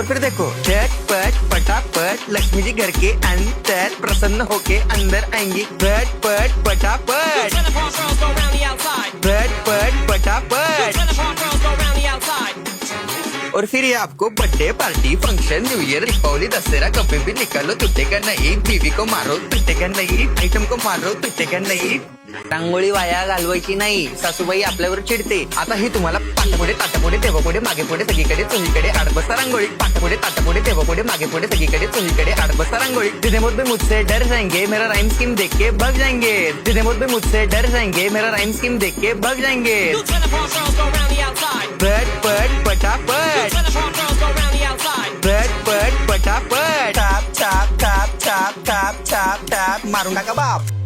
और फिर देखो झटपट पटापट लक्ष्मी जी घर के अंदर प्रसन्न होके अंदर आएंगी। झटपट पटापट झटपट पटापट। और फिर ये आपको birthday party function new year Deepavali Dussehra कभी भी निकालो टूटेगा नहीं। बीवी को मारो टूटेगा नाही, आयटम को मारो टूटेगा नाही। रांगोळी वाया घालवायची नाही, सासूबाई आपल्यावर चिडते। आता ही तुम्हाला पाठपुढे ताटापुढे तेव्हापुढे मागे पुढे सगळीकडे चोहीकडे आडबस्ता रांगोळी। पाठपुढे ताटापुढे तेव्हापुढे मागे पुढे सगळीकडे चोहीकडे आडबस्ता रांगोळी। जितने मुझ भी मुझसे डर जाएंगे मेरा राइम स्कीम देख के भाग जाएंगे। जितने मुझ भी मुझसे डर जाएंगे मेरा राइम स्कीम देख के भाग जाएंगे। झटपट पटापट झटपट पटापट। Top top top top top top top मारून टाका बाप।